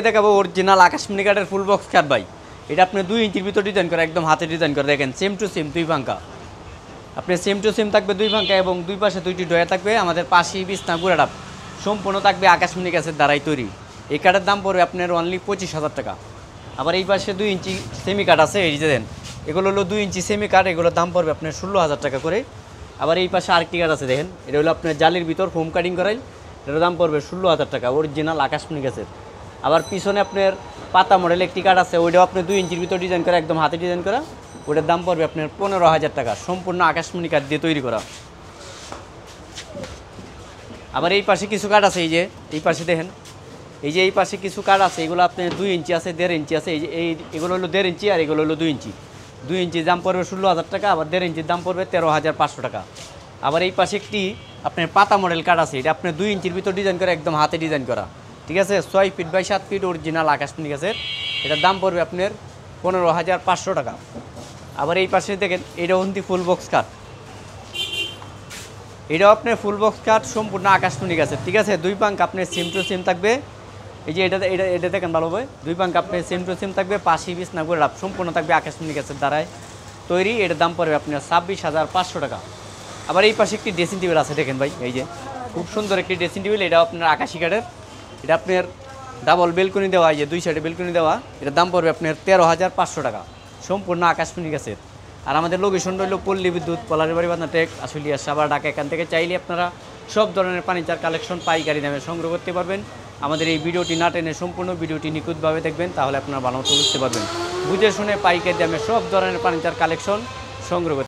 দেখাবো অরিজিনাল আকাশমণি কাঠের ফুল বক্স খাট ভাই। এটা আপনি 2 ইঞ্চির ভিতর ডিজাইন করা, একদম হাতে ডিজাইন করে দেখেন, সেম টু সেম 2 পাঙ্কা। আপনি সেম টু সেম থাকবে 2 পাঙ্কা এবং 2 পাশে 2টি ডয়া থাকবে। আমাদের পাশে বিছনা গুড়াডাপ সম্পূর্ণ থাকবে আকাশমণি গাছের দ্বারাই তৈরি। এই কাঠের দাম পড়বে আপনার অনলি 25,000 টাকা। আবার এই পাশে 2 ইঞ্চি সেমি কাঠ আছে, এই যে দেন, এগুলো হলো 2 ইঞ্চি সেমি কাঠ, এগুলোর দাম পড়বে আপনার 16,000 টাকা করে। আবার এই পাশে আরেকটি কাঠ আছে দেখেন, এটা হলো আপনার জালির ভিতর ফোম কাটিং করাই, এটার দাম পড়বে 16,000 টাকা, অরিজিনাল আকাশমণি গাছের। আবার পিছনে আপনার পাতা মডেল একটি কাঠ আছে, ওইটাও আপনি 2 ইঞ্চির ভিতর ডিজাইন করা, একদম হাতে ডিজাইন করা, ওটার দাম পড়বে আপনার 15,000 টাকা, সম্পূর্ণ আকাশমণি কাঠ দিয়ে তৈরি করা। আবার এই পাশে কিছু কাঠ আছে, এই যে এই পাশে দেখেন, এই যে এই পাশে কিছু কাঠ আছে, এগুলো আপনার 2 ইঞ্চি আছে, 1.5 ইঞ্চি আছে। এই যে এগুলো হলো 1.5 ইঞ্চি আর এগুলো হলো 2 ইঞ্চি। 2 ইঞ্চির দাম পড়বে 16,000 টাকা, আবার 1.5 ইঞ্চির দাম পড়বে 13,500 টাকা। আবার এই পাশে একটি আপনার পাতা মডেল কাঠ আছে, এটা আপনার 2 ইঞ্চির ভিতর ডিজাইন করা, একদম হাতে ডিজাইন করা, ঠিক আছে, 6 ফিট বাই 7 ফিট অরিজিনাল আকাশমণি গাছের। এটার দাম পড়বে আপনার 15,500 টাকা। আবার এই পাশে দেখেন, এটা হন্তি ফুল বক্স কাঠ, এটাও আপনার ফুল বক্স কাঠ, সম্পূর্ণ আকাশমণি গাছের, ঠিক আছে। 2 পাঙ্ক আপনার সেম টু সেম থাকবে। এই যে এটা দেখেন ভালোভাবে, 2 পাঙ্ক আপনার সেম টু সেম থাকবে, পাশি বিছনা গুড়াডাপ সম্পূর্ণ থাকবে আকাশমণি গাছের দ্বারাই তৈরি। এটার দাম পড়বে আপনার 26,500 টাকা। আবার এই পাশে একটি ড্রেসিং টেবিল আছে দেখেন ভাই, এই যে খুব সুন্দর একটি ড্রেসিং টেবিল, এটাও আপনার আকাশি কাঠের। এটা আপনার ডাবল বেলকনি দেওয়া, এই যে 2 সাইডে বেলকনি দেওয়া, এটার দাম পড়বে আপনার 13,500 টাকা, সম্পূর্ণ আকাশমণি গাছের। আর আমাদের লোকেশন রইল পল্লী বিদ্যুৎ, পলারের বাড়ি, বাদনা টেক, আশুলিয়া, সাভার, ঢাকা। এখান থেকে চাইলে আপনারা সব ধরনের ফার্নিচার কালেকশন পাইকারি দামে সংগ্রহ করতে পারবেন। আমাদের এই ভিডিওটি না টেনে সম্পূর্ণ ভিডিওটি নিখুঁতভাবে দেখবেন, তাহলে আপনারা ভালো মতো বুঝতে পারবেন। বুঝে শুনে পাইকারি দামে সব ধরনের ফার্নিচার কালেকশন সংগ্রহ করতে